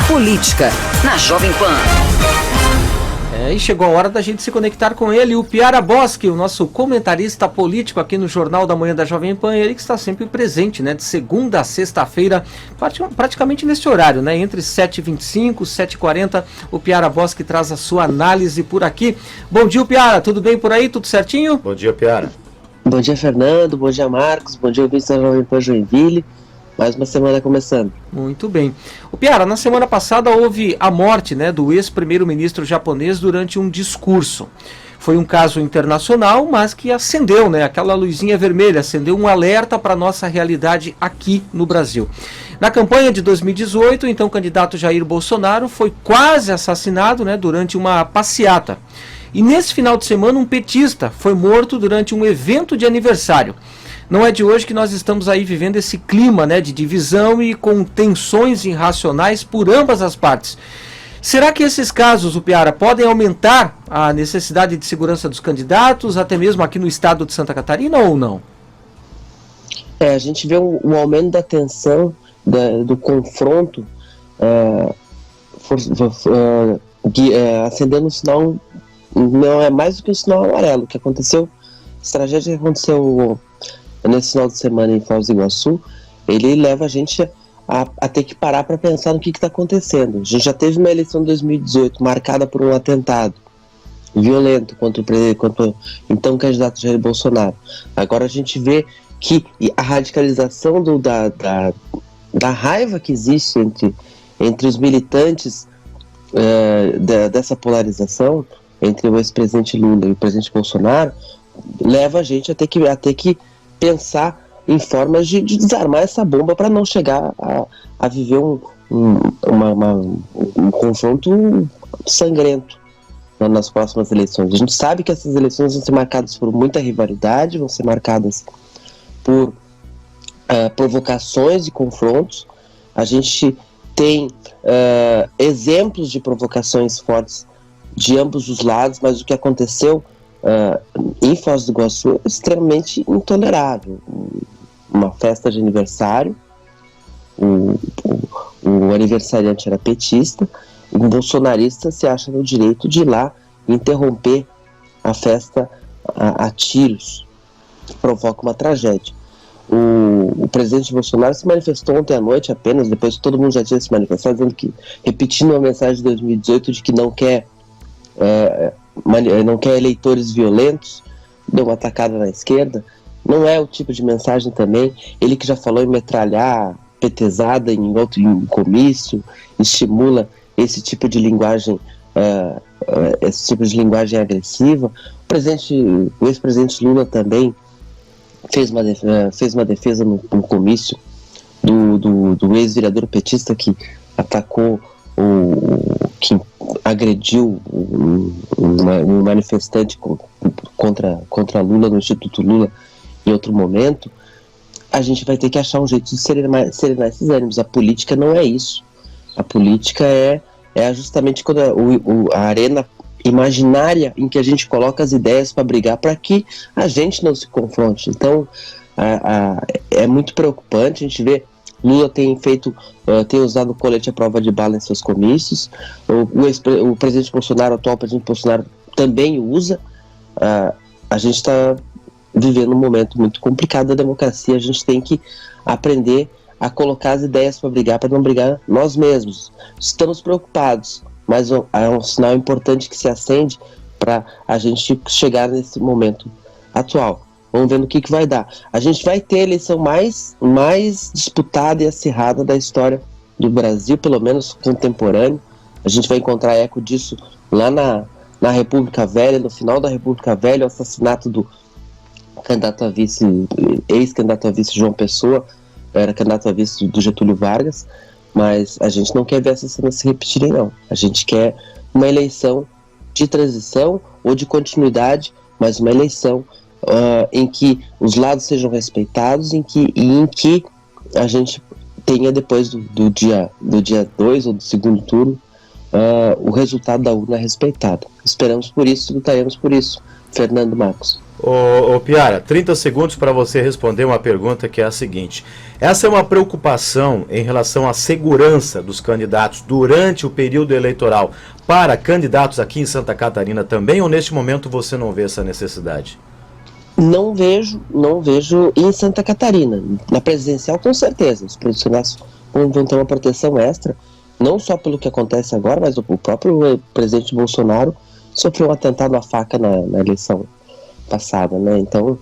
Política, na Jovem Pan. E chegou a hora da gente se conectar com ele, o Piara Boschi, o nosso comentarista político aqui no Jornal da Manhã da Jovem Pan, ele que está sempre presente, né, de segunda a sexta-feira, praticamente nesse horário, né, entre 7h25 e 7h40, o Piara Boschi traz a sua análise por aqui. Bom dia, Piara, tudo bem por aí, tudo certinho? Bom dia, Piara. Bom dia, Fernando, bom dia, Marcos, bom dia, ouvintes da Jovem Pan Joinville. Mais uma semana começando. Muito bem. O Piara, na semana passada houve a morte, né, do ex-primeiro-ministro japonês durante um discurso. Foi um caso internacional, mas que acendeu, né, aquela luzinha vermelha, acendeu um alerta para a nossa realidade aqui no Brasil. Na campanha de 2018, então o candidato Jair Bolsonaro foi quase assassinado, né, durante uma passeata. E nesse final de semana um petista foi morto durante um evento de aniversário. Não é de hoje que nós estamos aí vivendo esse clima, né, de divisão e com tensões irracionais por ambas as partes. Será que esses casos, o Piara, podem aumentar a necessidade de segurança dos candidatos, até mesmo aqui no estado de Santa Catarina, ou não? A gente vê um aumento da tensão, do confronto, acendendo um sinal, não é mais do que um sinal amarelo. O que aconteceu, essa tragédia que aconteceu nesse final de semana em Foz do Iguaçu, ele leva a gente a ter que parar para pensar no que está acontecendo. A gente já teve uma eleição de 2018 marcada por um atentado violento contra o então candidato Jair Bolsonaro. Agora a gente vê que a radicalização da raiva que existe entre os militantes dessa polarização entre o ex-presidente Lula e o presidente Bolsonaro leva a gente a ter que pensar em formas de desarmar essa bomba para não chegar a viver um confronto sangrento nas próximas eleições. A gente sabe que essas eleições vão ser marcadas por muita rivalidade, vão ser marcadas por provocações e confrontos. A gente tem exemplos de provocações fortes de ambos os lados, mas o que aconteceu em Foz do Iguaçu é extremamente intolerável. Uma festa de aniversário, o aniversariante era petista, um bolsonarista se acha no direito de ir lá interromper a festa a tiros, provoca uma tragédia. O presidente Bolsonaro se manifestou ontem à noite apenas, depois que todo mundo já tinha se manifestado, repetindo a mensagem de 2018 de que não quer eleitores violentos, deu uma atacada na esquerda. Não é o tipo de mensagem também. Ele que já falou em metralhar petezada em comício, estimula esse tipo de linguagem agressiva. O ex-presidente Lula também fez uma defesa no comício do ex-vereador petista que atacou que agrediu um manifestante contra Lula no Instituto Lula em outro momento. A gente vai ter que achar um jeito de serenar esses ânimos. A política não é isso. A política é justamente quando a arena imaginária em que a gente coloca as ideias para brigar para que a gente não se confronte. Então é muito preocupante. A gente vê Lula tem usado colete à prova de bala em seus comícios. O presidente Bolsonaro, o atual presidente Bolsonaro, também usa. A gente está vivendo um momento muito complicado da democracia. A gente tem que aprender a colocar as ideias para brigar, para não brigar nós mesmos. Estamos preocupados, mas é um sinal importante que se acende para a gente chegar nesse momento atual. Vamos ver no que vai dar. A gente vai ter a eleição mais disputada e acirrada da história do Brasil, pelo menos contemporâneo. A gente vai encontrar eco disso lá na República Velha, no final da República Velha, o assassinato do candidato a vice, ex-candidato a vice João Pessoa, era candidato a vice do Getúlio Vargas, mas a gente não quer ver essas cenas se repetirem, não. A gente quer uma eleição de transição ou de continuidade, mas uma eleição em que os lados sejam respeitados, em que a gente tenha depois do dia 2 ou do segundo turno o resultado da urna respeitado. Esperamos por isso, lutaremos por isso. Fernando, Marcos. Ô Piara, 30 segundos para você responder uma pergunta que é a seguinte. Essa é uma preocupação em relação à segurança dos candidatos durante o período eleitoral para candidatos aqui em Santa Catarina também, ou neste momento você não vê essa necessidade? Não vejo em Santa Catarina. Na presidencial, com certeza. Os profissionais vão ter uma proteção extra, não só pelo que acontece agora, mas o próprio presidente Bolsonaro sofreu um atentado à faca na eleição passada, né? Então,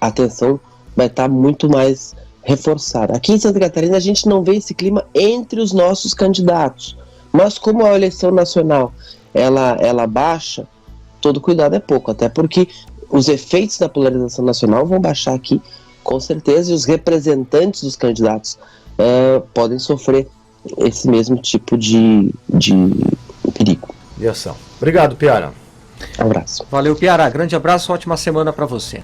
a atenção vai estar muito mais reforçada. Aqui em Santa Catarina, a gente não vê esse clima entre os nossos candidatos. Mas como a eleição nacional, ela baixa, todo cuidado é pouco, até porque os efeitos da polarização nacional vão baixar aqui, com certeza, e os representantes dos candidatos podem sofrer esse mesmo tipo de perigo. E ação. Obrigado, Piara. Um abraço. Valeu, Piara. Grande abraço, ótima semana para você.